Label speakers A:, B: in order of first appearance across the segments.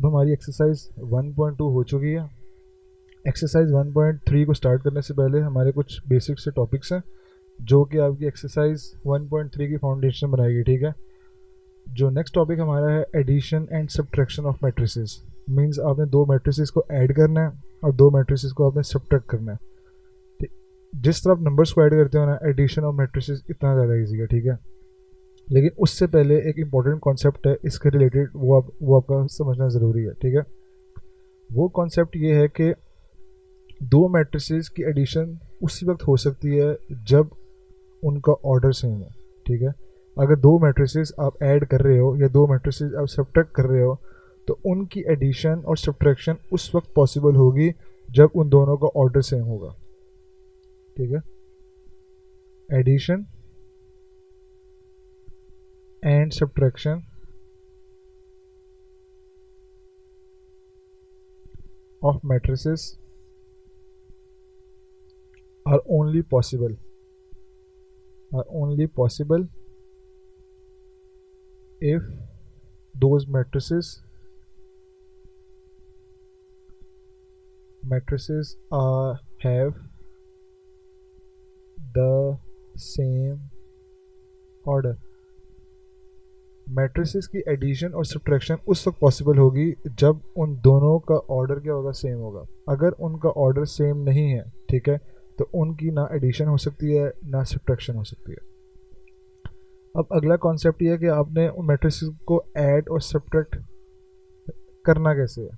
A: अब हमारी एक्सरसाइज 1.2 हो चुकी है। एक्सरसाइज 1.3 को स्टार्ट करने से पहले हमारे कुछ बेसिक से टॉपिक्स हैं जो कि आपकी एक्सरसाइज 1.3 की फाउंडेशन बनाएगी, ठीक है। जो नेक्स्ट टॉपिक हमारा है addition and subtraction of matrices. Means आपने दो मैट्रिसेस को ऐड करना है और दो मैट्रिसेस को आपने सब्ट्रैक्ट करना है। ठीक, जिस तरह आप नंबर्स को ऐड करते हो ना, एडिशन ऑफ मैट्रिसेस इतना ज़्यादा ईजी है, ठीक है। लेकिन उससे पहले एक इंपॉर्टेंट कॉन्सेप्ट है इसके रिलेटेड, वो आपका समझना ज़रूरी है, ठीक है। वो कॉन्सेप्ट ये है कि दो मैट्रिसेस की एडिशन उसी वक्त हो सकती है जब उनका ऑर्डर सेम हो, ठीक है। अगर दो मैट्रिसेस आप ऐड कर रहे हो या दो मैट्रिसेस आप सब्ट्रैक्ट कर रहे हो तो उनकी एडिशन और सब्ट्रैक्शन उस वक्त पॉसिबल होगी जब उन दोनों का ऑर्डर सेम होगा, ठीक है। Addition and subtraction of matrices are only possible if those matrices have the same order। Matrices की एडिशन और सब्ट्रैक्शन उस वक्त पॉसिबल होगी जब उन दोनों का ऑर्डर क्या होगा, सेम होगा। अगर उनका ऑर्डर सेम नहीं है, ठीक है, तो उनकी ना एडिशन हो सकती है ना सब्ट्रैक्शन हो सकती है। अब अगला कॉन्सेप्ट ये है कि आपने उन मैट्रिसेस को ऐड और सब्ट्रैक्ट करना कैसे है।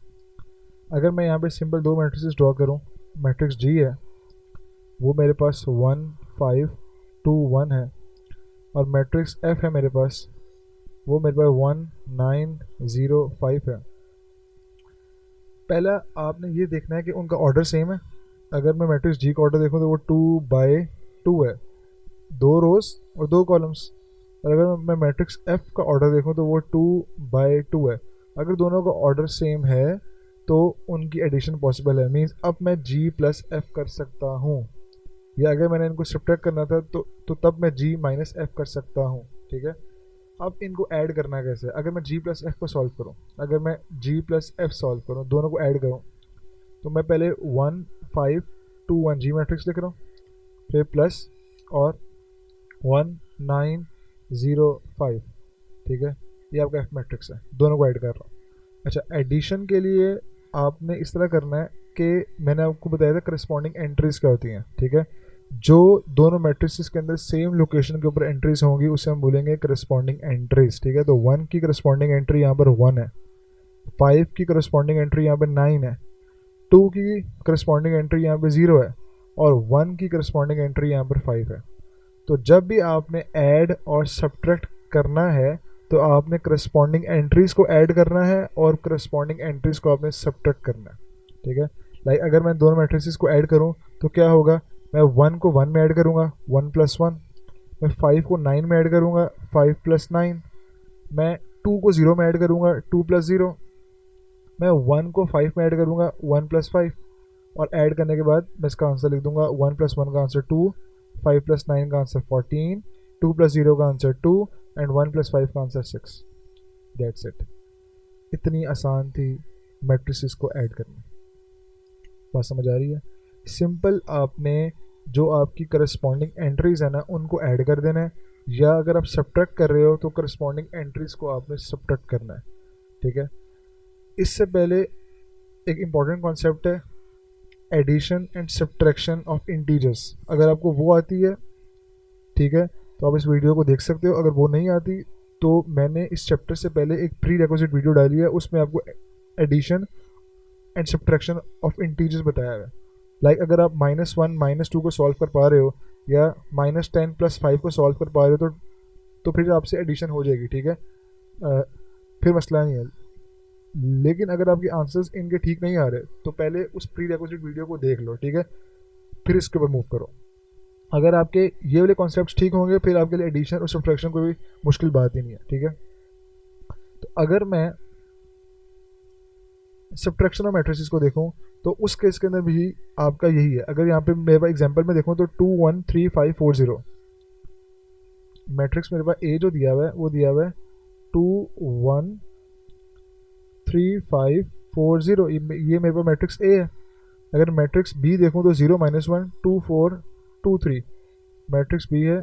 A: अगर मैं यहाँ पे सिंपल दो मैट्रिसेस ड्रॉ करूँ, मैट्रिक्स जी है वो मेरे पास 1 5 2 1 है, और मैट्रिक्स एफ है मेरे पास, वो मेरे पास 1 9 0 5 है। पहला आपने ये देखना है कि उनका ऑर्डर सेम है। अगर मैं मैट्रिक्स जी का ऑर्डर देखूँ तो वो 2/2 है, दो रोज और दो कॉलम्स। और अगर मैं मैट्रिक्स एफ का ऑर्डर देखूँ तो वो 2/2 है। अगर दोनों का ऑर्डर सेम है तो उनकी एडिशन पॉसिबल है। मीन्स अब मैं जी प्लस एफ कर सकता हूँ, या अगर मैंने इनको सब्ट्रैक्ट करना था तो तब मैं जी माइनस एफ कर सकता हूँ, ठीक है। अब इनको ऐड करना कैसे। अगर मैं जी प्लस एफ को सॉल्व करूँ, अगर मैं जी प्लस एफ सॉल्व करूँ, दोनों को ऐड करूँ, तो मैं पहले 1 5 2 1 जी मैट्रिक्स लिख रहा हूँ, फिर प्लस और 1 9 0 5, ठीक है। ये आपका एफ मैट्रिक्स है, दोनों को ऐड कर रहा हूँ। अच्छा, एडिशन के लिए आपने इस तरह करना है कि मैंने आपको बताया था करस्पॉन्डिंग एंट्रीज क्या होती हैं, ठीक है। जो दोनों मैट्रिसेस के अंदर सेम लोकेशन के ऊपर एंट्रीज होंगी उसे हम बोलेंगे करस्पॉन्डिंग एंट्रीज, ठीक है। तो 1 की करस्पॉन्डिंग एंट्री यहाँ पर 1 है, 5 की करस्पॉन्डिंग एंट्री यहाँ पर 9 है, 2 की करस्पॉन्डिंग एंट्री यहाँ पे 0 है, और 1 की करस्पॉन्डिंग एंट्री यहाँ पर 5 है। तो जब भी आपने ऐड और सब्ट्रैक्ट करना है तो आपने करस्पॉन्डिंग एंट्रीज को ऐड करना है और करस्पॉन्डिंग एंट्रीज को आपने सब्ट्रैक्ट करना है, ठीक है। लाइक अगर मैं दोनों मैट्रिसेस को ऐड करूं तो क्या होगा, मैं 1 को 1 में ऐड करूंगा, 1 + 1। मैं 5 को 9 में ऐड करूंगा, 5 + 9। मैं 2 को 0 में ऐड करूंगा, 2 + 0। मैं 1 को 5 में ऐड करूंगा, 1 + 5। और ऐड करने के बाद मैं इसका आंसर लिख दूंगा, 1 + 1 का आंसर 2, 5 + 9 का आंसर 14, 2 + 0 का आंसर 2 एंड 1 + 5 का आंसर 6। That's it. इतनी आसान थी मैट्रिसेस को ऐड करना। बात समझ आ रही है। सिंपल आपने जो आपकी करस्पॉन्डिंग एंट्रीज है ना उनको ऐड कर देना है, या अगर आप सब्ट्रैक्ट कर रहे हो तो करस्पॉन्डिंग एंट्रीज को आपने सब्ट्रैक्ट करना है, ठीक है। इससे पहले एक इम्पॉर्टेंट कॉन्सेप्ट है addition and subtraction of integers. अगर आपको वो आती है, ठीक है, तो आप इस वीडियो को देख सकते हो। अगर वो नहीं आती तो मैंने इस चैप्टर से पहले एक प्री रिक्विजिट वीडियो डाली है, उसमें आपको addition and subtraction of integers बताया है। लाइक अगर आप -1 -2 को सॉल्व कर पा रहे हो या -10 + 5 को सॉल्व कर पा रहे हो तो फिर आपसे एडिशन हो जाएगी, ठीक है। फिर मसला नहीं है। लेकिन अगर आपके आंसर्स इनके ठीक नहीं आ रहे तो पहले उस प्री रिक्विजिट वीडियो को देख लो, ठीक है, फिर इसके ऊपर मूव करो। अगर आपके ये वाले कॉन्सेप्ट्स ठीक होंगे फिर आपके लिए एडिशन और सब्ट्रैक्शन कोई भी मुश्किल बात ही नहीं है, ठीक है। तो अगर मैं सब्ट्रैक्शन ऑफ मैट्रिसेस को देखूं तो उस केस के अंदर भी आपका यही है। अगर यहाँ पे मेरे पास एग्जांपल में देखूं तो 2 1 3 5 4 0 मैट्रिक्स मेरे पास ए जो दिया हुआ है वो दिया हुआ है 2 1 3540, ये मेरे पास मैट्रिक्स ए है। अगर मैट्रिक्स बी देखूँ तो 0 -1 2 4 2 3, मैट्रिक्स बी है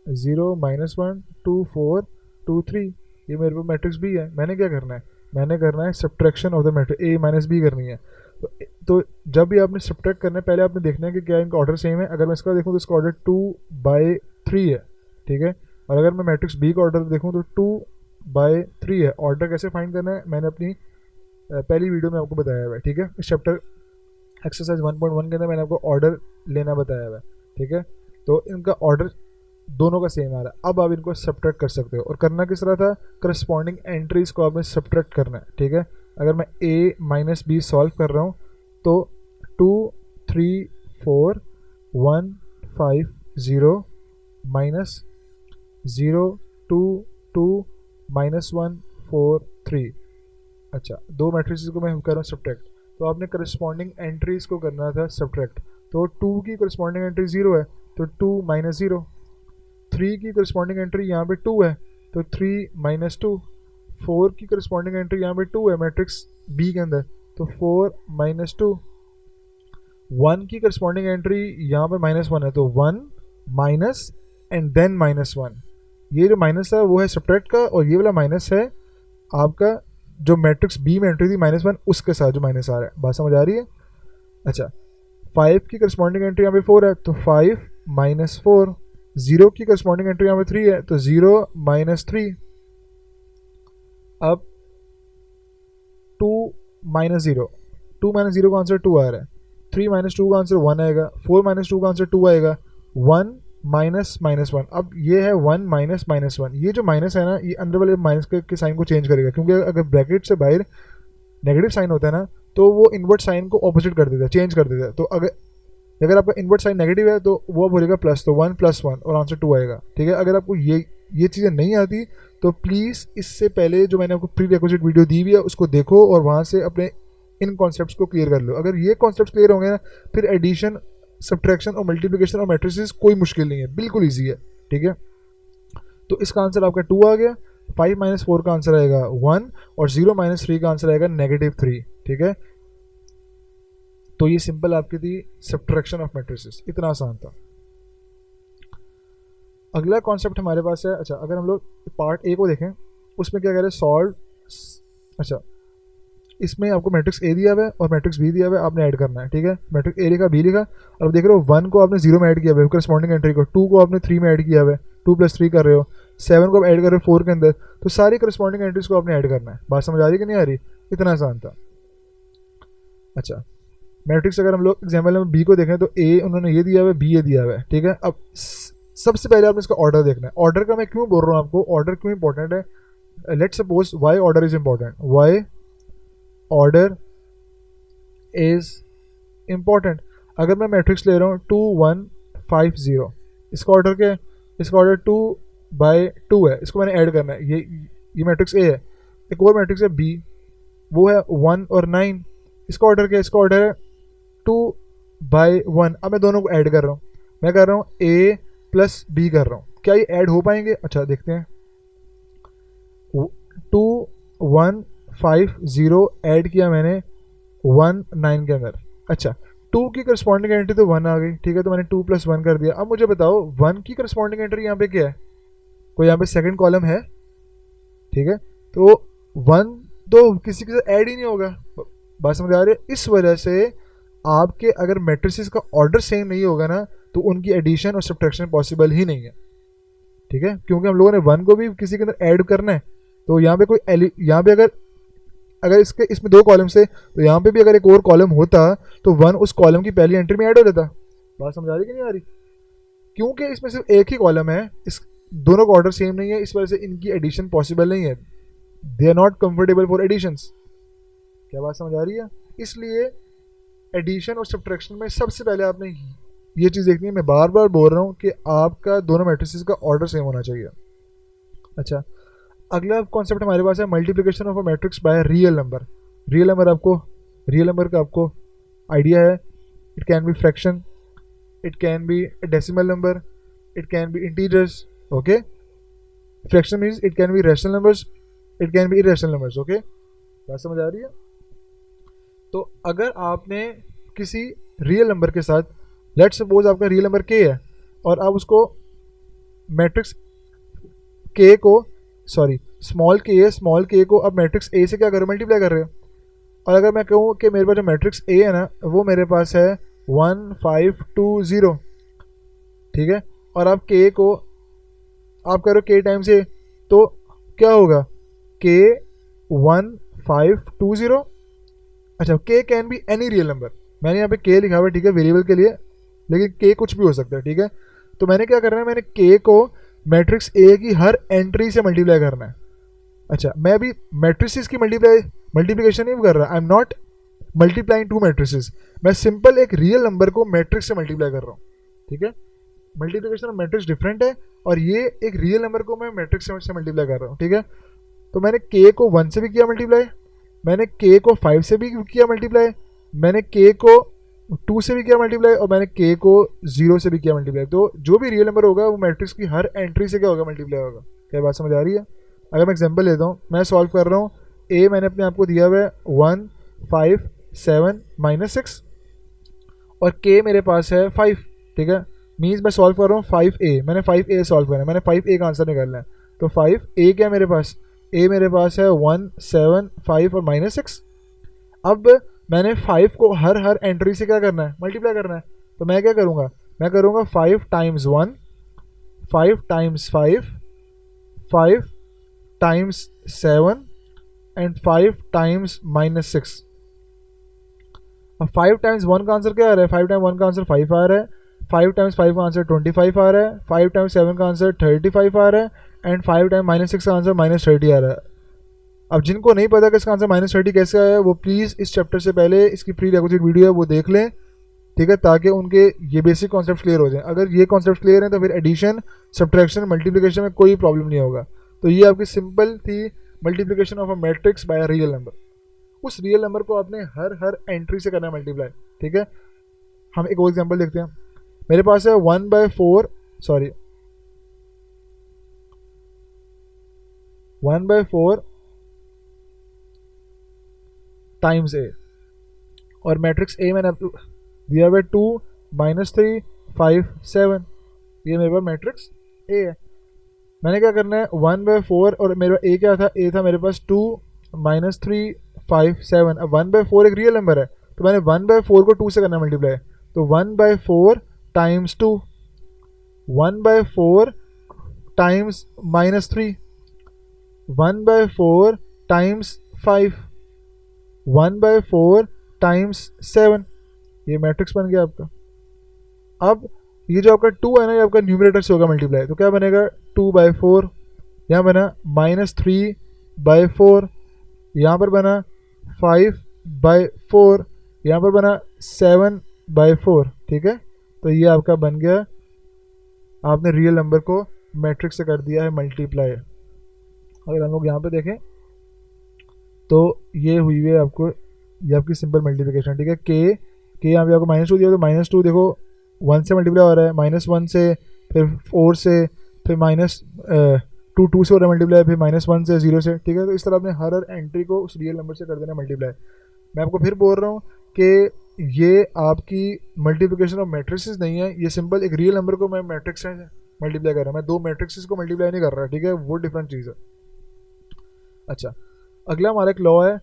A: 0 -1 2 4 2 3, ये मेरे पास मैट्रिक्स बी है। मैंने क्या करना है, मैंने करना है subtraction of the matrix A minus B करनी है। तो जब भी आपने सब्ट्रैक्ट करना है पहले आपने देखना है कि क्या इनका ऑर्डर सेम है। अगर मैं इसका देखूँ तो इसका ऑर्डर 2/3 है, ठीक है। और अगर मैं मैट्रिक्स बी का ऑर्डर देखूँ तो 2/3 है। ऑर्डर कैसे फाइंड करना है मैंने अपनी पहली वीडियो में आपको बताया हुआ है, ठीक है। इस चैप्टर एक्सरसाइज 1.1 के अंदर मैंने आपको ऑर्डर लेना बताया हुआ है, ठीक है। तो इनका ऑर्डर दोनों का सेम आ रहा है। अब आप इनको सब्ट्रैक्ट कर सकते हो, और करना किस तरह था, करस्पॉन्डिंग एंट्रीज को आपने सब्ट्रैक्ट करना है, ठीक है। अगर मैं a माइनस बी सॉल्व कर रहा हूँ तो 2 3 4 1 5 0 माइनस 0 2 2 -1 4 3। अच्छा, दो मैट्रिसेस को मैं कर रहा हूँ सब्ट्रैक्ट, तो आपने करस्पॉन्डिंग एंट्रीज को करना था सब्ट्रैक्ट। तो 2 की करस्पॉन्डिंग एंट्री 0 है तो 2 - 0, 3 की करस्पॉन्डिंग एंट्री यहाँ पे 2 है तो 3 - 2, 4 की करस्पॉन्डिंग एंट्री यहाँ पे 2 है मैट्रिक्स बी के अंदर तो 4 - 2, 1 की करस्पॉन्डिंग एंट्री यहाँ पे -1 है तो 1 माइनस एंड देन -1। ये जो माइनस है वो है सब्ट्रैक्ट का, और ये वाला माइनस है आपका जो मैट्रिक्स बी में एंट्री थी -1 उसके साथ जो माइनस आ रहा है। बात समझ आ रही है। अच्छा, 5 की करस्पॉन्डिंग एंट्री यहाँ पे 4 है तो 5 - 4, 0 की करस्पॉन्डिंग एंट्री यहाँ पे 3 है तो 0 - 3। अब 2 - 0, 2 - 0 का आंसर 2 आ रहा है, 3 - 2 का आंसर 1 आएगा, 4 - 2 का आंसर 2 आएगा, 1 -1। अब ये है 1 -1। ये जो माइनस है ना, ये अंदर वाले माइनस के साइन को चेंज करेगा, क्योंकि अगर ब्रैकेट से बाहर नेगेटिव साइन होता है ना तो वो इन्वर्ट साइन को ऑपोजिट कर देता है, चेंज कर देता है। तो अगर आपका इन्वर्ट साइन नेगेटिव है तो वो बोलेगा प्लस, तो 1 + 1 और आंसर 2 आएगा, ठीक है। अगर आपको ये चीज़ें नहीं आती तो प्लीज़ इससे पहले जो मैंने आपको प्री रिक्विजिट वीडियो दी हुई है उसको देखो और वहाँ से अपने इन कॉन्सेप्ट्स को क्लियर कर लो। अगर ये कॉन्सेप्ट्स क्लियर होंगे ना फिर एडिशन, सब्ट्रैक्शन और मल्टीप्लिकेशन और मैट्रिसेस कोई मुश्किल नहीं है, बिल्कुल ईजी है, ठीक है। तो इसका आंसर आपका 2 आ गया, 5 - 4 का आंसर आएगा 1 और 0 - 3 का आंसर आएगा -3, ठीक है। तो ये सिंपल आपकी थी सब्ट्रैक्शन ऑफ मैट्रिसेस, इतना आसान था। अगला कॉन्सेप्ट हमारे पास है, अच्छा अगर हम लोग पार्ट ए को देखें उसमें क्या कह रहे हैं, सॉल्व। अच्छा, इसमें आपको मैट्रिक्स ए दिया हुआ है और मैट्रिक्स बी दिया हुआ है, आपने ऐड करना है, ठीक है। मैट्रिक्स ए लिखा, बी लिखा, और देख रहे हो 1 को आपने 0 में ऐड किया हुआ है करस्पॉन्डिंग एंट्री को, 2 को आपने 3 में ऐड किया हुआ है, 2 + 3 कर रहे हो, 7 को आप ऐड कर रहे हो 4 के अंदर, तो सारी करस्पॉन्डिंग एंट्रीज को आपने ऐड करना है। बात समझ आ रही कि नहीं आ रही, इतना आसान था। अच्छा, मैट्रिक्स अगर हम लोग एग्जाम्पल में बी को देखें तो ए उन्होंने ये दिया हुआ है, बी ये दिया हुआ है, ठीक है। अब सबसे पहले आपने इसका ऑर्डर देखना है। ऑर्डर का मैं क्यों बोल रहा हूँ आपको, ऑर्डर क्यों इंपॉर्टेंट है। Let's suppose why order is important, why order is important. अगर मैं मैट्रिक्स ले रहा हूँ 2 1 5 0, इसका ऑर्डर क्या है, इसका ऑर्डर 2/2 है, इसको मैंने ऐड करना है। ये मैट्रिक्स ए है। एक और मैट्रिक्स है बी, वो है 1 और 9, इसका ऑर्डर क्या है, इसका ऑर्डर है 2/1। अब मैं दोनों को ऐड कर रहा हूँ, मैं कर रहा हूँ ए + बी कर रहा हूँ, क्या ये ऐड हो पाएंगे। अच्छा देखते हैं, 2 1 5 0 ऐड किया मैंने 1 9 के अंदर। अच्छा, 2 की करस्पॉन्डिंग एंट्री तो 1 आ गई, ठीक है, तो मैंने 2 + 1 कर दिया। अब मुझे बताओ 1 की करस्पॉन्डिंग एंट्री यहाँ पे क्या है, कोई यहाँ पे सेकंड कॉलम है, ठीक है, तो 1 तो किसी के साथ ऐड ही नहीं होगा। बात समझ आ रही है। इस वजह से आपके अगर मैट्रिसेस का ऑर्डर सेम नहीं होगा ना तो उनकी एडिशन और सब्ट्रैक्शन पॉसिबल ही नहीं है, ठीक है, क्योंकि हम लोगों ने 1 को भी किसी के अंदर ऐड करना है। तो यहाँ पे यहाँ पे अगर इसमें 2 कॉलम्स थे तो यहाँ पे भी अगर एक और कॉलम होता तो 1 उस कॉलम की पहली एंट्री में ऐड हो जाता। बात समझ आ रही कि नहीं आ रही, क्योंकि इसमें सिर्फ एक ही कॉलम है, इस दोनों का ऑर्डर सेम नहीं है, इस वजह से इनकी एडिशन पॉसिबल नहीं है, they are not comfortable for additions. क्या बात समझ आ रही है। इसलिए एडिशन और सब्ट्रैक्शन में सबसे पहले आपने ये चीज़ देखनी है, मैं बार बार बोल रहा हूँ कि आपका दोनों मैट्रिसेस का ऑर्डर सेम होना चाहिए। अच्छा, अगला कॉन्सेप्ट हमारे पास है multiplication of a matrix by real number. Real number का आपको आइडिया है, it can be fraction, it can be decimal number, it can be integers, okay. Fraction means it can be rational numbers, it can be irrational numbers, okay. बात समझ आ रही है? तो अगर आपने किसी रियल नंबर के साथ, लेट्स सपोज आपका रियल नंबर के है और आप उसको मैट्रिक्स के को, सॉरी स्मॉल के को आप मैट्रिक्स ए से क्या कर रहे हो, मल्टीप्लाई कर रहे हो। और अगर मैं कहूँ कि मेरे पास जो मैट्रिक्स ए है ना वो मेरे पास है 1 5 2 0, ठीक है, और आप के को आप करो के टाइम्स ए, तो क्या होगा के 1 5 2 0। अच्छा, के can be any real number, मैंने यहाँ पे के लिखा हुआ है, ठीक है, वेरिएबल के लिए, लेकिन के कुछ भी हो सकता है, ठीक है। तो मैंने क्या करना है, मैंने के को मैट्रिक्स ए की हर एंट्री से मल्टीप्लाई करना है। अच्छा, मैं भी मैट्रिसेस की मल्टीप्लिकेशन नहीं कर रहा, I am not multiplying to matrices, मैं सिंपल एक रियल नंबर को मैट्रिक्स से मल्टीप्लाई कर रहा हूँ, ठीक है। मल्टीप्लिकेशन ऑफ मैट्रिक्स डिफरेंट है और ये एक रियल नंबर को मैं मैट्रिक्स से मल्टीप्लाई कर रहा हूँ, ठीक है। तो मैंने के को 1 से भी किया मल्टीप्लाई, मैंने के को 5 से भी किया मल्टीप्लाई, मैंने के को 2 से भी किया मल्टीप्लाई और मैंने के को 0 से भी किया मल्टीप्लाई। तो जो भी रियल नंबर होगा वो मैट्रिक्स की हर एंट्री से क्या होगा, मल्टीप्लाई होगा। क्या बात समझ आ रही है? अगर मैं एग्जांपल लेता हूँ, मैं सॉल्व कर रहा हूँ, ए मैंने अपने आप को दिया हुआ है 1 5 7 -6 और के मेरे पास है 5, ठीक है। मीन्स मैं सॉल्व कर रहा हूँ 5a, मैंने 5a सॉल्व करना है, मैंने 5a का आंसर निकालना है। तो 5a क्या मेरे पास, a मेरे पास है 1 7 5 और -6। अब मैंने 5 को हर एंट्री से क्या करना है, मल्टीप्लाई करना है। तो मैं क्या करूँगा, मैं करूँगा 5 times 1, 5 times 5, 5 times 7 and 5 times -6। अब 5 टाइम्स 1 का आंसर क्या आ रहा है, 5 टाइम्स 1 का आंसर 5 आ रहा है, 5 टाइम्स 5 का आंसर 25 आ रहा है, 5 टाइम्स 7 का आंसर 35 आ रहा है एंड 5 टाइम -6 का आंसर -30 आ रहा है। अब जिनको नहीं पता कि इसका आंसर -30 कैसे आया है, वो प्लीज़ इस चैप्टर से पहले इसकी प्री रिक्विजिट वीडियो है वो देख लें, ठीक है, ताकि उनके ये बेसिक कॉन्सेप्ट क्लियर हो जाए। अगर ये कॉन्सेप्ट क्लियर है तो फिर एडिशन, सब्ट्रैक्शन, मल्टीप्लिकेशन में कोई प्रॉब्लम नहीं होगा। तो ये आपकी सिंपल थी multiplication of a matrix bye a real number. उस रियल नंबर को आपने हर एंट्री से करना है मल्टीप्लाई, ठीक है। हम एक और एग्जांपल देखते हैं। मेरे पास है 1/4, सॉरी 1/4 टाइम्स ए और मैट्रिक्स ए मैंने दिया हुआ 2 -3 5 7, ये मेरे पास मैट्रिक्स ए है। मैंने क्या करना है 1/4 और मेरा ए क्या था, ए था मेरे पास 2 -3 5 7। अब 1/4 एक रियल नंबर है तो मैंने 1/4 को 2 से करना मल्टीप्लाई, तो 1/4 टाइम्स 2, 1/4 टाइम्स -3, 1/4 टाइम्स 5, 1/4 टाइम्स 7, ये मैट्रिक्स बन गया आपका। अब ये जो आपका 2 है ना, ये आपका न्यूमरेटर से होगा मल्टीप्लाई, तो क्या बनेगा 2/4, यहाँ बना -3/4, यहाँ पर बना 5/4, यहाँ पर बना 7/4, ठीक है। तो ये आपका बन गया, आपने रियल नंबर को मैट्रिक्स से कर दिया है मल्टीप्लाई। अगर हम लोग यहाँ पे देखें तो ये हुई है आपको, ये आपकी सिंपल मल्टीप्लिकेशन, ठीक है। के यहाँ पे आपको -2 दिया, तो -2 देखो 1 से मल्टीप्लाई हो रहा है, -1 से, फिर 4 से, फिर -2 से हो रहा है मल्टीप्लाई, फिर -1 से, 0 से, ठीक है। तो इस तरह आपने हर एंट्री को उस रियल नंबर से कर देना मल्टीप्लाई। मैं आपको फिर बोल रहा हूँ कि ये आपकी मल्टीप्लिकेशन ऑफ मैट्रिक्स नहीं है, ये सिंपल एक रियल नंबर को मैं मैट्रिक्स से मल्टीप्लाई कर रहा हूँ, मैं 2 मैट्रिक्स को मल्टीप्लाई नहीं कर रहा, ठीक है, वो डिफरेंट चीज़ है। अच्छा, अगला हमारा एक लॉ है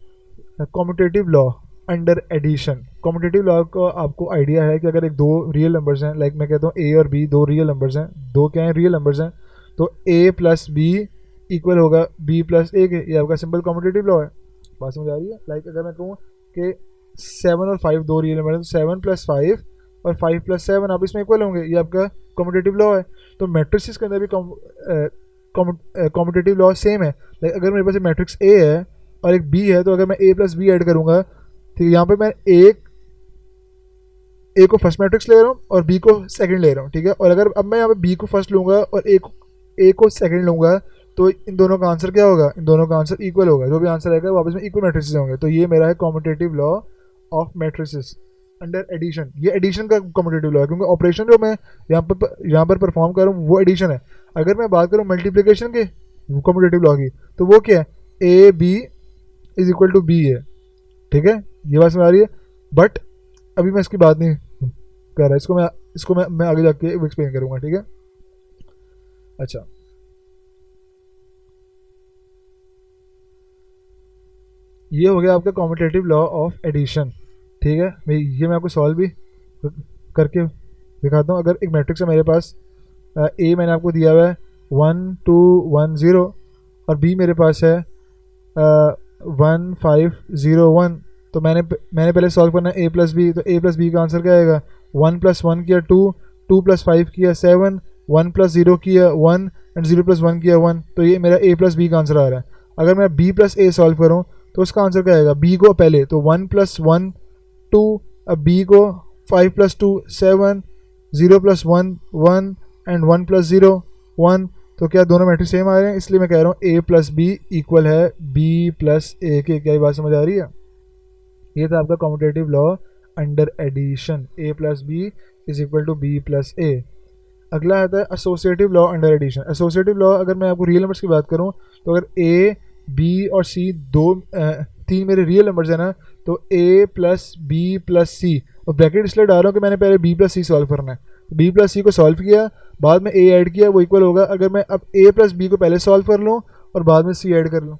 A: commutative law under addition. Commutative law का आपको आइडिया है कि अगर एक 2 रियल नंबर्स हैं, लाइक मैं कहता हूँ ए और बी 2 रियल नंबर्स हैं, 2 क्या हैं, रियल नंबर्स हैं, तो a + b इक्वल होगा b + a के, ये आपका सिंपल कॉम्यूटेटिव लॉ है। बात समझ आ रही है? लाइक अगर मैं कहूँ कि 7 और 5 2 रियल नंबर है, तो 7 + 5 और 5 + 7 आप इसमें इक्वल होंगे, ये आपका कॉम्यूटेटिव लॉ है। तो मैट्रिक्स के अंदर भी कॉम्यूटेटिव लॉ सेम है। लाइक अगर मेरे पास एक मैट्रिक्स a है और एक b है, तो अगर मैं a + b ऐड करूँगा, ठीक है, यहाँ पे मैं ए को फर्स्ट मैट्रिक्स ले रहा हूँ और बी को सेकंड ले रहा हूँ, ठीक है। और अगर अब मैं यहाँ पे बी को फर्स्ट लूँगा और ए को सेकंड लूँगा, तो इन दोनों का आंसर क्या होगा, इन दोनों का आंसर इक्वल होगा, जो भी आंसर आएगा वापस में इक्वल मैट्रिक्स होंगे। तो ये मेरा है commutative law of matrices under addition. ये एडिशन का कॉम्यूटेटिव लॉ है, क्योंकि ऑपरेशन जो मैं यहाँ पर परफॉर्म कर रहा हूँ वो एडिशन है। अगर मैं बात करूँ मल्टीप्लिकेशन के कॉम्यूटेटिव लॉ की, तो वो क्या है, A B is equal to B है, ठीक है, ये बात समझ आ रही है। बट अभी मैं इसकी बात नहीं कर रहा, इसको मैं आगे जाके एक्सप्लेन करूँगा, ठीक है। अच्छा, ये हो गया आपका कॉम्पिटेटिव लॉ ऑफ एडिशन, ठीक है। मैं आपको सॉल्व भी करके दिखाता हूँ। अगर एक मैट्रिक्स है मेरे पास, ए मैंने आपको दिया हुआ है 1 2 1 0 और बी मेरे पास है 1 5 0 1, तो मैंने पहले सॉल्व करना है ए प्लस बी, तो ए प्लस बी का आंसर क्या आएगा, 1 + 1 किया 2, 2 + 5 किया 7, 1 + 0 किया 1 एंड 0 + 1 किया 1, तो ये मेरा ए प्लस बी का आंसर आ रहा है। अगर मैं बी प्लस ए सॉल्व करूँ तो उसका आंसर क्या आएगा, बी को पहले तो 1 + 1 2, अब बी को 5 + 2 7, 0 + 1 1 एंड 1 + 0 1, तो क्या दोनों मैट्रिक्स सेम आ रहे हैं, इसलिए मैं कह रहा हूँ ए प्लस बी इक्वल है बी प्लस ए के। क्या ये बात समझ आ रही है? ये था आपका commutative law under addition, A plus B is equal to B plus A. अगला आता है associative law under addition. Associative law, अगर मैं आपको रियल नंबर्स की बात करूँ तो अगर ए बी और सी तीन मेरे रियल नंबर्स हैं ना, तो ए प्लस बी प्लस सी, और ब्रैकेट इसलिए डाल रहा हूँ कि मैंने पहले बी प्लस सी सॉल्व करना है, बी प्लस सी को सॉल्व किया, बाद में ए ऐड किया, वो इक्वल होगा। अगर मैं अब ए प्लस बी को पहले सॉल्व कर लूँ और बाद में सी ऐड कर लूँ,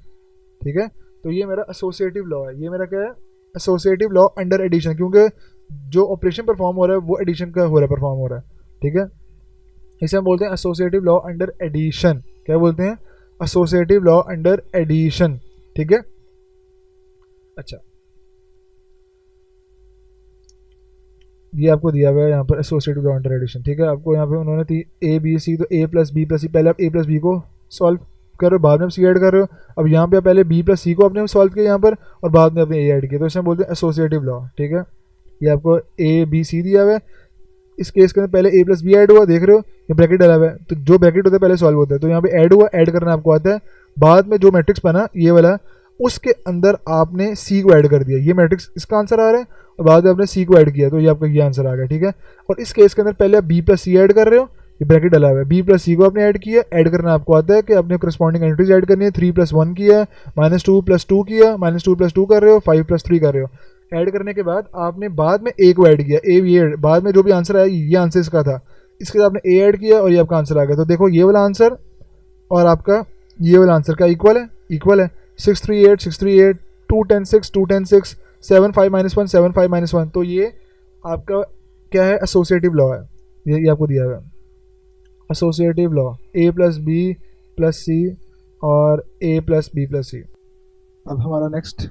A: ठीक है, तो ये मेरा एसोसिएटिव लॉ है। ये मेरा क्या है, एसोसिएटिव लॉ अंडर एडिशन, क्योंकि जो ऑपरेशन परफॉर्म हो रहा है वो एडिशन का हो रहा है, परफॉर्म हो रहा है, ठीक है। इसे हम बोलते हैं एसोसिएटिव लॉ अंडर एडिशन। क्या बोलते हैं? एसोसिएटिव लॉ अंडर एडिशन, ठीक है। अच्छा, ये आपको दिया हुआ है यहाँ पर एसोसिएटिव लॉ अंडर एडिशन, ठीक है। आपको यहाँ पे उन्होंने ए बी सी, तो ए प्लस बी प्लस सी, पहले आप ए प्लस बी को सॉल्व कर रहे हो, बाद में सी ऐड कर रहे हो। अब यहाँ पे आप पहले बी प्लस सी को आपने सॉल्व किया यहाँ पर और बाद में आपने ए ऐड किया, तो इसे हम बोलते हैं एसोसिएटिव लॉ, ठीक है। ये आपको ए बी सी दिया हुआ है, इस केस के अंदर पहले ए प्लस बी ऐड हुआ, देख रहे हो ये ब्रैकेट डाला हुआ है, तो जो ब्रैकेट होता है पहले सॉल्व होता है, तो यहाँ पे ऐड हुआ, ऐड करना आपको आता है। बाद में जो मैट्रिक्स बना ये वाला, उसके अंदर आपने सी को ऐड कर दिया, ये मैट्रिक्स इसका आंसर आ रहा है, और बाद में आपने सी को ऐड किया, तो ये आपका ये आंसर आ गया, ठीक है। और इस केस के अंदर पहले आप बी प्लस सी ऐड कर रहे हो, ये ब्रैकेट डाला हुआ है, बी प्लस सी को आपने ऐड किया, ऐड करना आपको आता है कि आपने करस्पॉन्डिंग एंट्रीज ऐड करनी है, 3 + 1 किया, -2 + 2 किया, -2 + 2 कर रहे हो, 5 + 3 कर रहे हो। ऐड करने के बाद आपने बाद में ए को ऐड किया, ए ये बाद में जो भी आंसर आया ये आंसर इसका था, इसके बाद आपने ए ऐड किया और ये आपका आंसर आ गया। तो देखो ये वाला आंसर और आपका ये वाला आंसर का इक्वल है, इक्वल है। 638 638, 210 6 210 6, 7 5 - 1 7 5 - 1, तो ये आपका क्या है, एसोसिएटिव लॉ है। ये आपको दिया हुआ है associative law, A plus B plus C और A plus B plus C. अब हमारा नेक्स्ट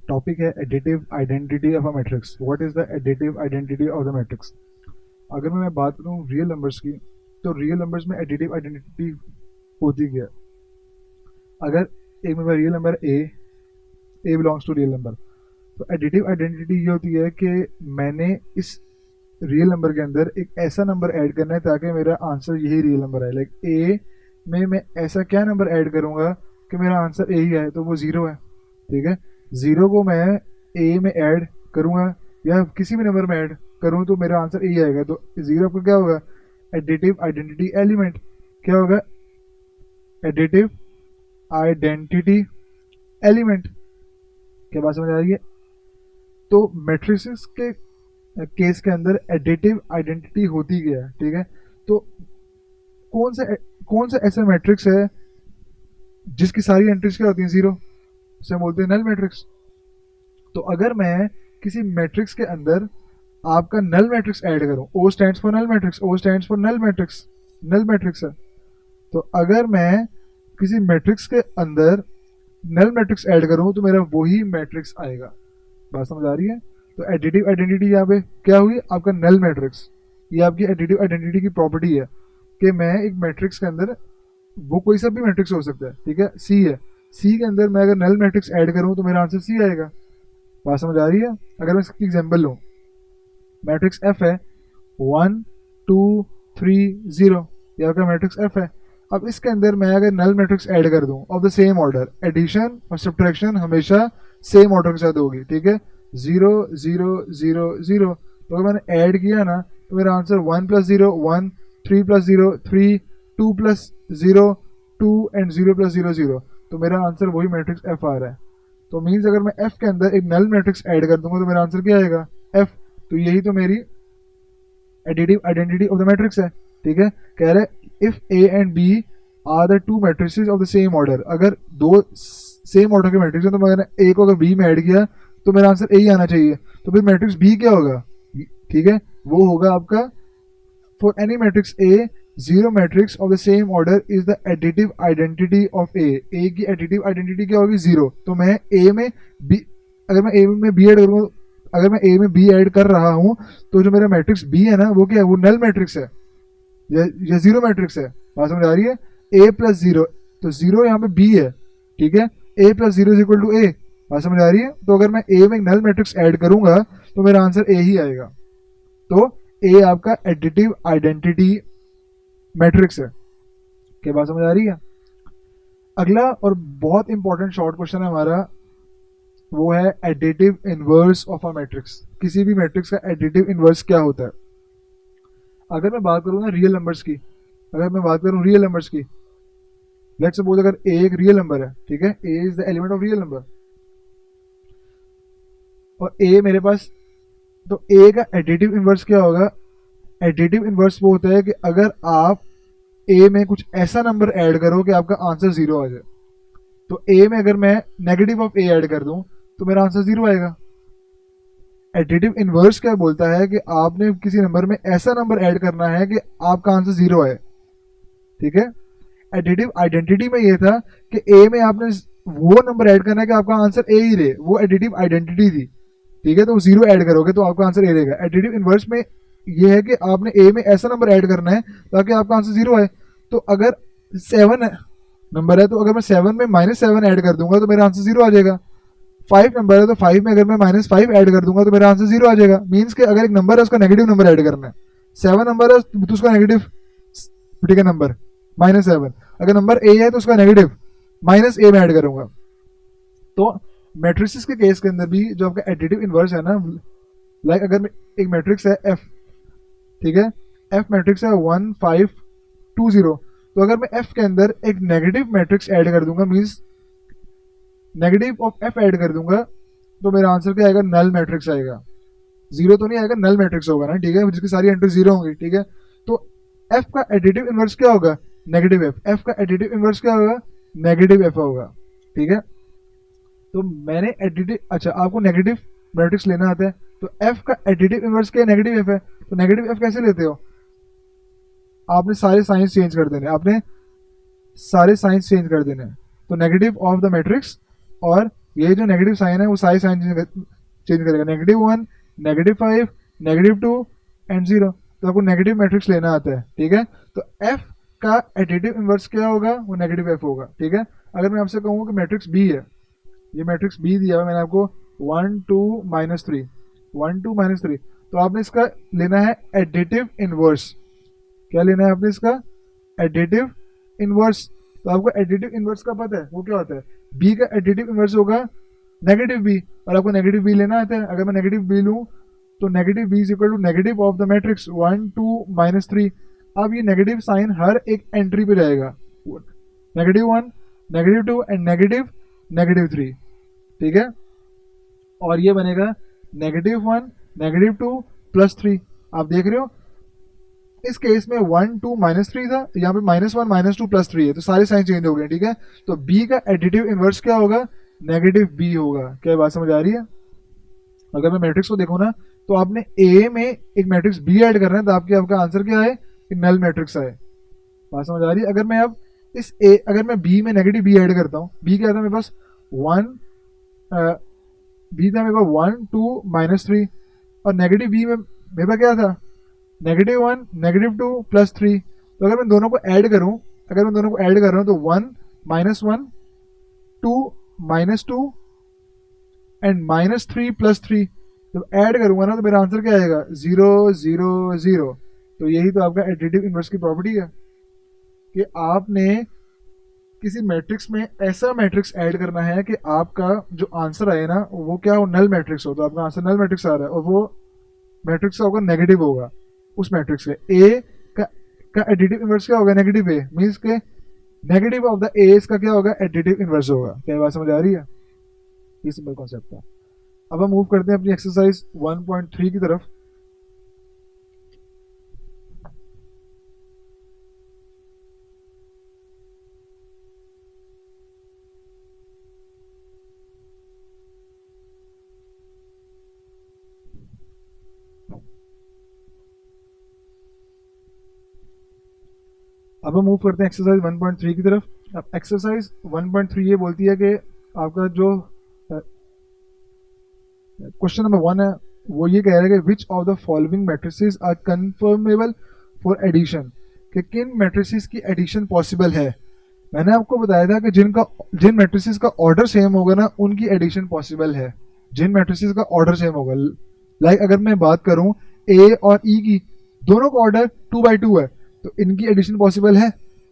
A: टॉपिक है additive identity of a matrix. What is the additive identity of the matrix? अगर मैं बात करूँ रियल नंबर्स की, तो रियल नंबर्स में एडिटिव आइडेंटिटी होती क्या है? अगर एक मेरा real number A belongs to real number, तो एडिटिव आइडेंटिटी ये होती है कि मैंने इस रियल नंबर के अंदर एक ऐसा नंबर ऐड करना है ताकि मेरा आंसर यही रियल नंबर है। लाइक ए में मैं ऐसा क्या नंबर ऐड करूँगा कि मेरा आंसर ए ही है, तो वो 0 है, ठीक है। 0 को मैं ए में ऐड करूँगा या किसी भी नंबर में ऐड करूँ तो मेरा आंसर ए आएगा, तो 0 आपका क्या होगा, एडिटिव आइडेंटिटी एलिमेंट। क्या होगा? Additive identity element. क्या बात समझ आ रही है? तो मैट्रिसेस के केस के अंदर एडिटिव आइडेंटिटी होती क्या है, ठीक है। तो कौन सा ऐसा मैट्रिक्स है जिसकी सारी एंट्रीज क्या होती हैं, 0, उसे बोलते हैं नल मैट्रिक्स। तो अगर मैं किसी मैट्रिक्स के अंदर आपका नल मैट्रिक्स ऐड करूं, O stands for null matrix, O stands for null matrix, null matrix है। तो अगर मैं किसी मैट्रिक्स के अंदर नल मैट्रिक्स ऐड करूं तो मेरा वही मैट्रिक्स आएगा। बात समझ आ रही है? तो एडिटिव आइडेंटिटी यहाँ पे क्या हुई, आपका नल मैट्रिक्स। ये आपकी एडिटिव आइडेंटिटी की प्रॉपर्टी है कि मैं एक मैट्रिक्स के अंदर, वो कोई सा भी मैट्रिक्स हो सकता है, ठीक है, सी है, सी के अंदर मैं अगर नल मैट्रिक्स ऐड करूँ तो मेरा आंसर सी आएगा। बात समझ आ रही है? अगर मैं इसकी एग्जाम्पल लूँ, मैट्रिक्स एफ है 1 2 3 0, ये आपका मैट्रिक्स एफ है। अब इसके अंदर मैं अगर नल मैट्रिक्स ऐड कर दूं of the same order, addition और सब्ट्रैक्शन हमेशा सेम ऑर्डर के साथ होगी, ठीक है, 0 0 0 0। तो अगर मैंने ऐड किया ना तो मेरा आंसर 1 + 0 1, 3 + 0 3, 2 + 0 2 एंड 0 + 0 0। तो मेरा आंसर वही मैट्रिक्स एफ आ रहा है। तो मीन्स अगर मैं एफ के अंदर एक नल मैट्रिक्स ऐड कर दूंगा तो मेरा आंसर क्या आएगा, एफ। तो यही तो मेरी additive identity of the matrix है। ठीक है, कह रहे if A and B are the two matrices of the same order, अगर दो सेम ऑर्डर के मैट्रिक्स हैं तो मैंने ए को अगर बी में ऐड किया तो मेरा आंसर ए ही आना चाहिए। तो फिर मैट्रिक्स बी क्या होगा, ठीक है, वो होगा आपका for any matrix A zero matrix of the same order is the additive identity of A. A की एडिटिव आइडेंटिटी क्या होगी, जीरो। तो मैं ए में बी, अगर मैं ए में बी ऐड करूँगा, अगर मैं ए में बी ऐड कर रहा हूँ तो जो मेरा मैट्रिक्स बी है ना वो क्या है, वो नल मैट्रिक्स है या जीरो मैट्रिक्स है। बात समझ आ रही है, ए प्लस जीरो, तो जीरो यहाँ पे बी है। ठीक है, A plus zero is equal to A. बात समझ आ रही है, तो अगर मैं ए में नल मैट्रिक्स ऐड करूंगा तो मेरा आंसर ए ही आएगा। तो ए आपका एडिटिव आइडेंटिटी मैट्रिक्स है। क्या बात समझ आ रही है। अगला और बहुत इंपॉर्टेंट शॉर्ट क्वेश्चन है हमारा, वो है additive inverse of a matrix. किसी भी मैट्रिक्स का एडिटिव इनवर्स क्या होता है। अगर मैं बात करूँ ना रियल नंबर्स की, अगर मैं बात करूँ रियल नंबर्स की, लेट्स सपोज अगर ए एक रियल नंबर है, ठीक है, A is the element of real number और ए मेरे पास, तो ए का एडिटिव इनवर्स क्या होगा। एडिटिव इनवर्स वो होता है कि अगर आप ए में कुछ ऐसा नंबर ऐड करो कि आपका आंसर जीरो आ जाए। तो ए में अगर मैं नेगेटिव ऑफ ए ऐड कर दूं तो मेरा आंसर जीरो आएगा। एडिटिव इनवर्स क्या बोलता है कि आपने किसी नंबर में ऐसा नंबर ऐड करना है कि आपका आंसर जीरो आए। ठीक है, एडिटिव आइडेंटिटी में ये था कि ए में आपने वो नंबर ऐड करना है कि आपका आंसर ए ही रहे, वो एडिटिव आइडेंटिटी थी। ठीक है, तो जीरो ऐड करोगे तो आपका आंसर ए रहेगा। एडिटिव इनवर्स में ये है कि आपने ए में ऐसा नंबर ऐड करना है ताकि आपका आंसर जीरो आए। तो अगर 7 नंबर है तो अगर मैं 7 में -7 ऐड कर दूंगा तो मेरा आंसर जीरो आ जाएगा। 5 नंबर है तो 5 में अगर मैं -5 ऐड कर दूंगा तो मेरा आंसर जीरो आ जाएगा। मीन्स कि अगर एक नंबर है उसका नेगेटिव नंबर ऐड करना है, 7 नंबर है तो उसका नेगेटिव, ठीक है, नंबर -7। अगर नंबर ए है तो उसका नेगेटिव -a में ऐड करूंगा। तो मैट्रिक्स के केस के अंदर भी जो आपका एडिटिव इनवर्स है ना, लाइक अगर एक मैट्रिक्स है एफ, ठीक है, एफ मैट्रिक्स है 1 5 2 0, तो अगर मैं एफ के अंदर एक नेगेटिव मैट्रिक्स ऐड कर दूंगा, means negative of F add कर दूंगा, तो मेरा आंसर क्या आएगा, नल मैट्रिक्स आएगा। जीरो तो नहीं आएगा, नल मैट्रिक्स होगा ना, ठीक है, जिसकी सारी एंट्री जीरो होंगी। ठीक है, तो एफ का एडिटिव इनवर्स क्या होगा, नेगेटिव एफ। एफ का एडिटिव इनवर्स क्या होगा, नेगेटिव एफ होगा। ठीक है, तो मैंने एडिटिव, अच्छा आपको नेगेटिव मैट्रिक्स लेना आता है तो एफ का एडिटिव इनवर्स क्या, नेगेटिव एफ है। तो नेगेटिव एफ कैसे लेते हो, आपने सारे साइंस चेंज कर देने, आपने सारे साइंस चेंज कर देने। तो नेगेटिव ऑफ द मैट्रिक्स, और ये जो नेगेटिव साइन है वो सारे साइन चेंज करेगा, -1 -5 -2 एंड 0। तो आपको नेगेटिव मैट्रिक्स लेना आता है। ठीक है, तो एफ का एडिटिव इनवर्स क्या होगा, वो नेगेटिव एफ होगा। ठीक है, अगर मैं आपसे कहूँ कि मैट्रिक्स बी है, ये मैट्रिक्स बी दिया है मैंने आपको 1 2 -3 1 2 -3, तो आपने इसका लेना है एडिटिव इनवर्स। क्या लेना है आपने इसका, एडिटिव इनवर्स। तो आपको एडिटिव इनवर्स का पता है वो क्या होता है, बी का एडिटिव इनवर्स होगा नेगेटिव बी, और आपको नेगेटिव बी लेना आता है। अगर मैं नेगेटिव बी लूँ तो negative B is equal to negative of the matrix 1 2 -3। अब ये नेगेटिव साइन हर एक एंट्री पे जाएगा, -1 -2 एंड -3। ठीक है, और ये बनेगा -1 -2 +3। आप देख रहे हो इस केस में 1 2 -3 था, यहाँ पे -1 -2 +3 है, तो सारे साइन चेंज हो गए। ठीक है, तो b का एडिटिव इनवर्स क्या होगा, नेगेटिव b होगा। क्या बात समझ आ रही है। अगर मैं मैट्रिक्स को देखूँ ना, तो आपने a में एक मैट्रिक्स b ऐड करना है, तो आपका आंसर क्या है, नल मैट्रिक्स है। बात समझ आ रही है। अगर मैं अब इस a, अगर मैं b में नेगेटिव b ऐड करता हूँ, b क्या था मेरे पास 1 b था मेरे पास 1 2 -3, और नेगेटिव b में मेरे पास क्या था, -1 -2 +3। तो अगर मैं दोनों को ऐड करूं, अगर मैं दोनों को ऐड कर रहा हूं तो 1 -1 2 -2 एंड -3 +3, जब ऐड करूंगा ना तो मेरा आंसर क्या आएगा, 0 0 0। तो यही तो आपका एडिटिव इनवर्स की प्रॉपर्टी है कि आपने किसी मैट्रिक्स में ऐसा मैट्रिक्स ऐड करना है कि आपका जो आंसर आए ना वो क्या हो, नल मैट्रिक्स हो। तो आपका आंसर नल मैट्रिक्स आ रहा है और वो मैट्रिक्स का होगा नेगेटिव होगा उस मैट्रिक्स से। ए का एडिटिव इनवर्स क्या होगा, नेगेटिव ए। मीन्स के नेगेटिव ऑफ द ए इसका क्या होगा, एडिटिव इनवर्स होगा। क्या बात समझ आ रही है? ये सिंपल कॉन्सेप्ट था। अब हम मूव करते हैं अपनी एक्सरसाइज 1.3 की तरफ। अब हम मूव करते हैं एक्सरसाइज 1.3 की तरफ। अब एक्सरसाइज 1.3 ये बोलती है कि आपका जो क्वेश्चन नंबर 1 है वो ये कह रहा है कि which of the following matrices are conformable for addition, कि किन मैट्रिसेस की एडिशन पॉसिबल है। मैंने आपको बताया था कि जिन मैट्रिसेस का ऑर्डर सेम होगा ना उनकी एडिशन पॉसिबल है। जिन मैट्रिसेस का ऑर्डर सेम होगा, लाइक अगर मैं बात करूं ए और ई की, दोनों का ऑर्डर 2/2 है, तो इनकी एडिशन पॉसिबल है।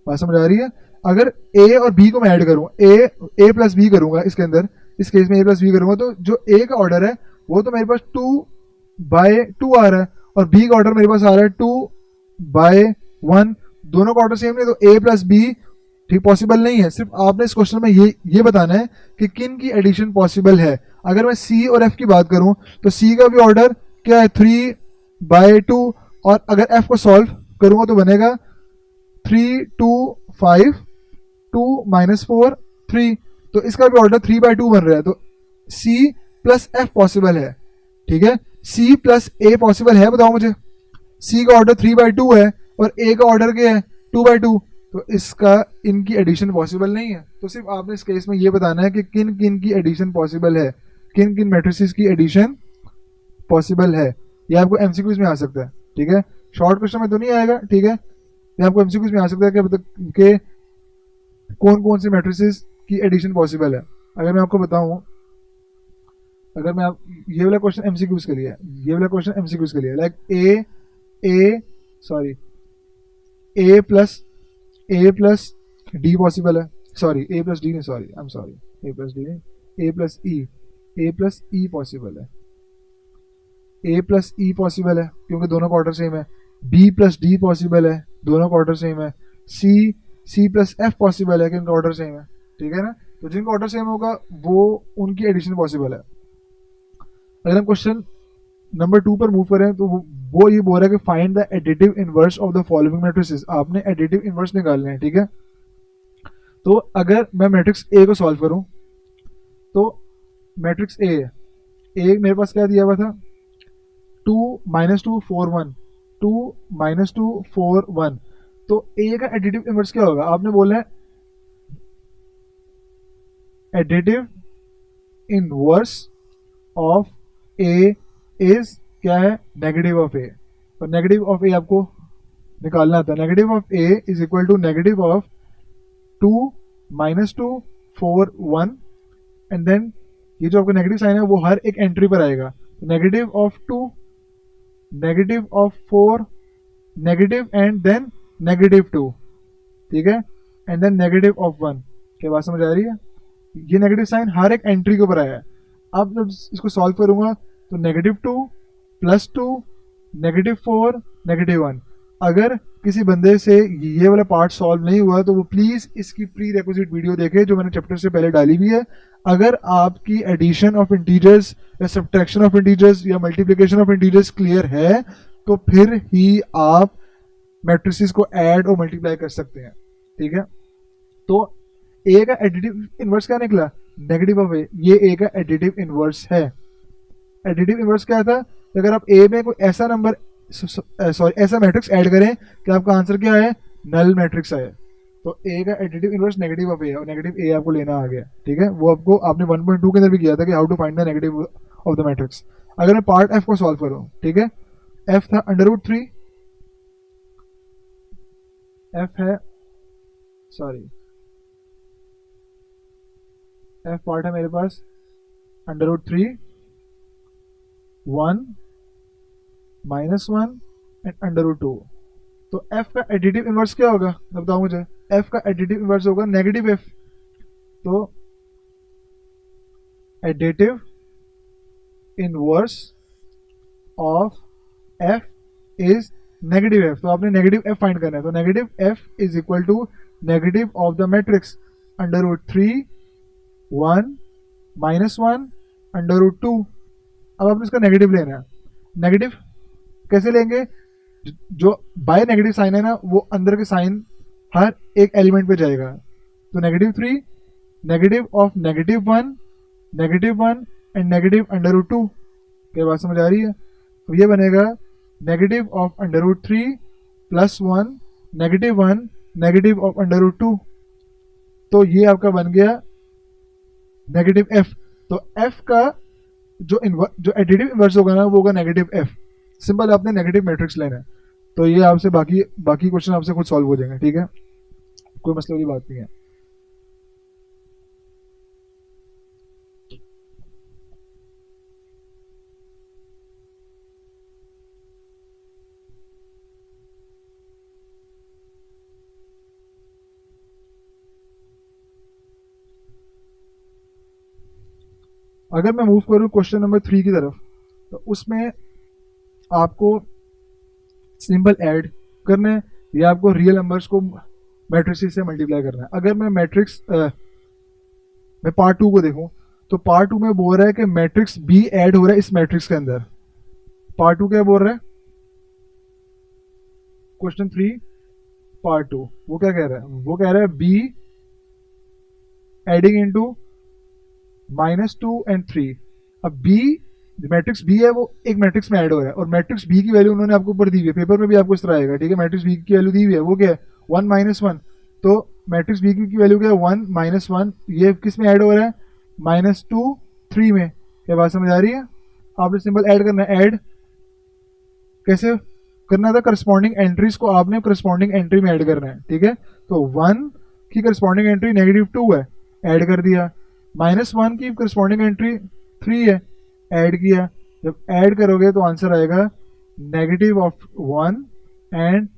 A: बात समझ आ रही है? अगर ए और बी को मैं ऐड करूँ, ए प्लस बी करूंगा इसके अंदर, इस केस में ए प्लस बी करूंगा, तो जो ए का ऑर्डर है वो तो मेरे पास 2/2 आ रहा है, और बी का ऑर्डर मेरे पास आ रहा है 2/1। दोनों का ऑर्डर सेम नहीं, तो ए प्लस बी ठीक पॉसिबल नहीं है। सिर्फ आपने इस क्वेश्चन में ये बताना है कि किन की एडिशन पॉसिबल है। अगर मैं सी और एफ की बात करूं, तो सी का भी ऑर्डर क्या है, 3/2, और अगर एफ को सॉल्व करूंगा तो बनेगा 3 2 5 2 -4 3, तो इसका भी ऑर्डर 3/2 बन रहा है। तो सी प्लस एफ पॉसिबल है। ठीक है, सी प्लस ए पॉसिबल है, बताओ मुझे। सी का ऑर्डर 3/2 है और ए का ऑर्डर क्या है, 2/2, तो इसका इनकी एडिशन पॉसिबल नहीं है। तो सिर्फ आपने इस केस में ये बताना है कि किन किन की एडिशन पॉसिबल है, किन किन मैट्रिसेस की एडिशन पॉसिबल है। ये आपको एमसीक्यूज में आ सकता है। ठीक है, शॉर्ट क्वेश्चन में तो नहीं आएगा। ठीक है, ये आपको एमसीक्यूज में आ सकता है कि कौन कौन सी मैट्रिसेस की एडिशन पॉसिबल है। अगर मैं आपको बताऊं, अगर मैं ये वाला क्वेश्चन एमसीक्यूज के लिए है, ये वाला क्वेश्चन एमसीक्यूज के लिए, like a plus D possible है, सॉरी ए प्लस डी नहीं, sorry I am sorry, A plus D नहीं, ए प्लस ई पॉसिबल है, ए प्लस ई पॉसिबल है क्योंकि दोनों का ऑर्डर सेम है। बी प्लस डी पॉसिबल है, दोनों का ऑर्डर सेम है। सी प्लस एफ पॉसिबल है कि इनका ऑर्डर सेम है। ठीक है ना, तो जिनका ऑर्डर सेम होगा वो उनकी एडिशन पॉसिबल है। अगर हम क्वेश्चन नंबर 2 पर मूव करें तो वो ये बोल रहा है कि find the additive inverse of the following matrices. आपने एडिटिव इनवर्स निकालने हैं। ठीक है, तो अगर मैं मैट्रिक्स ए को सॉल्व करूं, तो मैट्रिक्स ए मेरे पास क्या दिया हुआ था, 2 -2 4 1, 2 -2 4 1। तो ए का एडिटिव इनवर्स क्या होगा, आपने बोला है additive inverse of A is क्या है, नेगेटिव ऑफ ए। और नेगेटिव ऑफ ए आपको निकालना था। Negative of A is equal to negative of 2 -2 4 1, and then ये जो आपका नेगेटिव साइन है वो हर एक एंट्री पर आएगा। Negative of 2, negative of 4, negative and then negative 2। ठीक है, एंड देन नेगेटिव ऑफ 1। क्या बात समझ आ रही है? ये नेगेटिव साइन हर एक एंट्री के ऊपर आया है। अब जब इसको सॉल्व करूंगा तो -2 +2 -4 -1। अगर किसी बंदे से ये वाला पार्ट सॉल्व नहीं हुआ तो वो प्लीज़ इसकी प्री रेक्विजिट वीडियो देखे जो मैंने चैप्टर से पहले डाली हुई है। अगर आपकी एडिशन ऑफ इंटीजर्स या सब्ट्रैक्शन ऑफ इंटीजर्स या मल्टीप्लिकेशन ऑफ इंटीजर्स क्लियर है तो फिर ही आप मैट्रिसेस को ऐड और मल्टीप्लाई कर सकते हैं। ठीक है, तो ए का एडिटिव इनवर्स क्या निकला, नेगेटिव ऑफ ए। ये ए का एडिटिव इनवर्स है। एडिटिव इनवर्स क्या था, अगर आप ए में कोई ऐसा नंबर ऐसा मैट्रिक्स ऐड करें कि आपका आंसर क्या है, नल मैट्रिक्स आए, तो ए का एडिटिव इनवर्स नेगेटिव ऑफ ए, और नेगेटिव ए आपको लेना आ गया। ठीक है, वो आपको आपने 1.2 के अंदर भी किया था कि how to find the negative of the matrix. अगर मैं पार्ट एफ को सॉल्व करूं, ठीक है, एफ था √3, एफ है सॉरी एफ पार्ट है मेरे पास √3 1 -1 एंड √2। तो f का एडिटिव इनवर्स क्या होगा, बताओ मुझे। f का एडिटिव इनवर्स होगा नेगेटिव f। तो additive inverse of f is negative f। तो आपने नेगेटिव f फाइंड करना है, तो negative f is equal to negative of the matrix under root 3 1 -1 under root 2। अब आपने इसका नेगेटिव लेना है। नेगेटिव कैसे लेंगे? जो बाय नेगेटिव साइन है ना, वो अंदर के साइन हर एक एलिमेंट पे जाएगा। तो -3 negative of -1 and negative under root 2। क्या बात समझ आ रही है? तो ये बनेगा negative of under root 3 +1 -1 negative of under root 2। तो ये आपका बन गया नेगेटिव एफ। तो एफ का जो एडिटिव इन्वर्स होगा ना, वो होगा नेगेटिव एफ। सिंपल आपने नेगेटिव मैट्रिक्स लेना है। तो ये आपसे बाकी क्वेश्चन आपसे खुद सॉल्व हो जाएंगे, ठीक है, कोई मसले वाली बात नहीं है। अगर मैं मूव करूँ क्वेश्चन नंबर 3 की तरफ, तो उसमें आपको सिंपल ऐड करना है या आपको रियल नंबर्स को मैट्रिक्स से मल्टीप्लाई करना है। अगर मैं मैं पार्ट 2 को देखूं, तो पार्ट 2 में बोल रहा है कि मैट्रिक्स बी ऐड हो रहा है इस मैट्रिक्स के अंदर। पार्ट 2 क्या बोल रहा है? क्वेश्चन 3 पार्ट 2 वो क्या कह रहा है? वो कह रहा है बी एडिंग इनटू -2 and 3। अब बी मैट्रिक्स बी है, वो एक मैट्रिक्स में ऐड हो रहा है, और मैट्रिक्स बी की वैल्यू उन्होंने आपको ऊपर दी हुई है, पेपर में भी आपको इस तरह आएगा, ठीक है। मैट्रिक्स बी की वैल्यू दी हुई है, वो क्या है? 1 -1। तो मैट्रिक्स बी की वैल्यू क्या है? 1 -1। ये किस में ऐड हो रहा है? -2 3 में। क्या बात समझ आ रही है? आपने सिंपल ऐड करना है। ऐड कैसे करना था? करस्पॉन्डिंग एंट्रीज को आपने करस्पॉन्डिंग एंट्री में ऐड करना है, ठीक है। तो 1 की करस्पॉन्डिंग एंट्री -2 है, ऐड कर दिया। -1 की करस्पॉन्डिंग एंट्री 3 है, ऐड किया। जब ऐड करोगे तो आंसर आएगा -1 एंड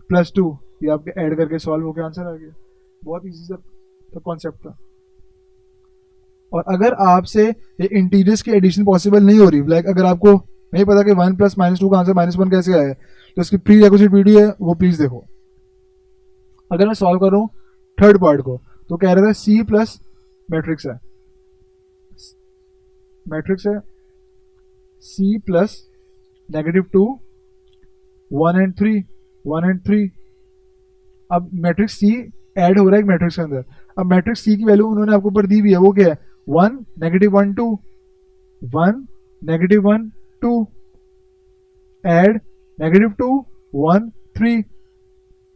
A: +2। ये आपके ऐड करके सॉल्व होकर आंसर आ गया। बहुत इजी सा कॉन्सेप्ट था। और अगर आपसे ये इंटीजर्स की एडिशन पॉसिबल नहीं हो रही, लाइक अगर आपको नहीं पता कि 1 + -2 का आंसर -1 कैसे आया है, तो इसकी प्री रिक्विजिट वीडियो है, वो प्लीज देखो। अगर मैं सॉल्व करूं थर्ड पार्ट को, तो कह रहा था C प्लस मैट्रिक्स है, C प्लस -2 1 and 3। अब मैट्रिक्स C ऐड हो रहा है एक मैट्रिक्स के अंदर। अब मैट्रिक्स C की वैल्यू उन्होंने आपको ऊपर दी हुई है, वो क्या है? 1 -1 2 1 -1 2 ऐड -2 1 3।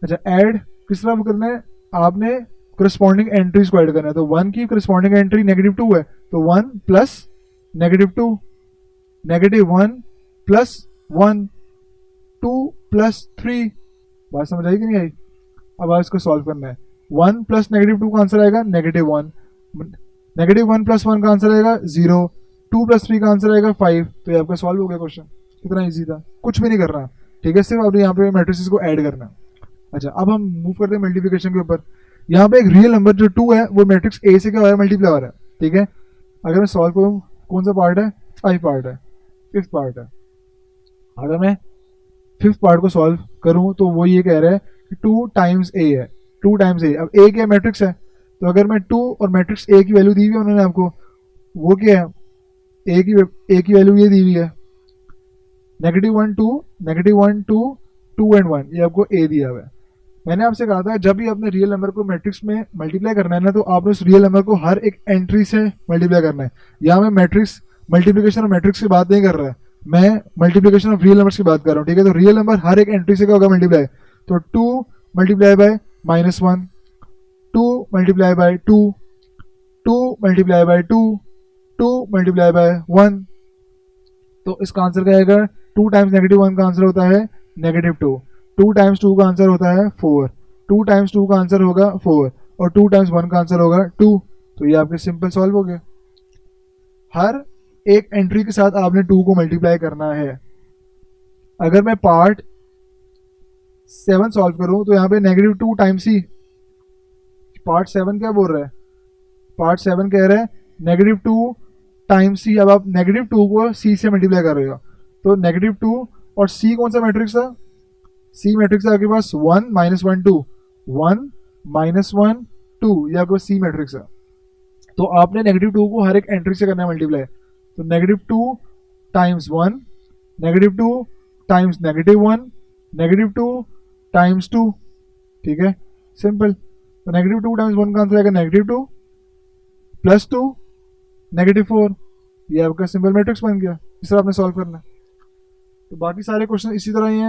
A: अच्छा, ऐड किस तरह करना है? आपने करस्पॉन्डिंग एंट्रीज को ऐड करना है। तो 1 की करस्पॉन्डिंग एंट्री -2 है, तो 1 प्लस -2 -1 प्लस 1 2 प्लस 3। बात समझ आई कि नहीं आई? अब आप इसको सॉल्व करना है। 1 प्लस -2 का आंसर आएगा -1, -1 प्लस 1 का आंसर आएगा 0, 2 प्लस 3 का आंसर आएगा 5। तो ये आपका सॉल्व हो गया क्वेश्चन। कितना इजी था, कुछ भी नहीं करना, ठीक है, सिर्फ आपने यहाँ पे मैट्रिसेस को ऐड करना। अच्छा, अब हम मूव करते हैं मल्टीप्लिकेशन के ऊपर। यहाँ पे एक रियल नंबर जो 2 है, वो मैट्रिक्स ए से क्या हो रहा है? मल्टीप्लाई हो रहा है, ठीक है। अगर मैं सॉल्व करूँ, कौन सा पार्ट है? 5 पार्ट है, 5th पार्ट है। अगर मैं 5th पार्ट को सॉल्व करूँ, तो वो ये कह रहा है कि 2 टाइम्स ए है, 2 टाइम्स ए। अब ए क्या मैट्रिक्स है, तो अगर मैं 2 और मैट्रिक्स ए की वैल्यू दी हुई है उन्होंने आपको, वो क्या है? ए की वैल्यू ये दी हुई है -1 2 2 and 1। ये आपको ए दिया हुआ है। मैंने आपसे कहा था जब भी आपने रियल नंबर को मैट्रिक्स में मल्टीप्लाई करना है ना, तो आपने उस रियल नंबर को हर एक एंट्री से मल्टीप्लाई करना है। यहाँ मैं मैट्रिक्स मल्टीप्लिकेशन और मैट्रिक्स की बात नहीं कर रहा है, मैं मल्टीप्लिकेशन ऑफ रियल नंबर्स की बात कर रहा हूँ, ठीक है। तो रियल नंबर हर एक एंट्री से क्या होगा? मल्टीप्लाई। तो 2 multiply by -1, 2 multiply by 2, 2 multiply by 2, 2 multiply by 1। तो इसका आंसर क्या आएगा? 2 टाइम्स -1 का आंसर होता है -2, 2 टाइम्स 2 का आंसर होता है 4, 2 टाइम्स 2 का आंसर होगा 4, और 2 टाइम्स 1 का आंसर होगा 2। तो ये आपके सिंपल सॉल्व हो गए। हर एक एंट्री के साथ आपने 2 को मल्टीप्लाई करना है। अगर मैं पार्ट 7 सॉल्व करूं, तो यहाँ पे -2 टाइम्स C। पार्ट 7 क्या बोल रहा है? पार्ट 7 कह रहा है -2 टाइम्स C। अब आप -2 को C से मल्टीप्लाई कर रहे हो, तो -2 और C कौन सा मैट्रिक्स था? C मैट्रिक्स है आपके पास 1 -1 2, 1 -1 2, ये आपके पास सी मैट्रिक्स है। तो आपने -2 को हर एक एंट्री से करना है मल्टीप्लाई। तो -2 टाइम्स 1, -2 टाइम्स -1, -2 टाइम्स 2, ठीक है, सिंपल। तो -2 टाइम्स 1 का आंसर आएगा -2 +2 -4, ये आपका सिंपल मैट्रिक्स बन गया। इस तरह आपने सॉल्व करना है। तो बाकी सारे क्वेश्चन इसी तरह ही हैं।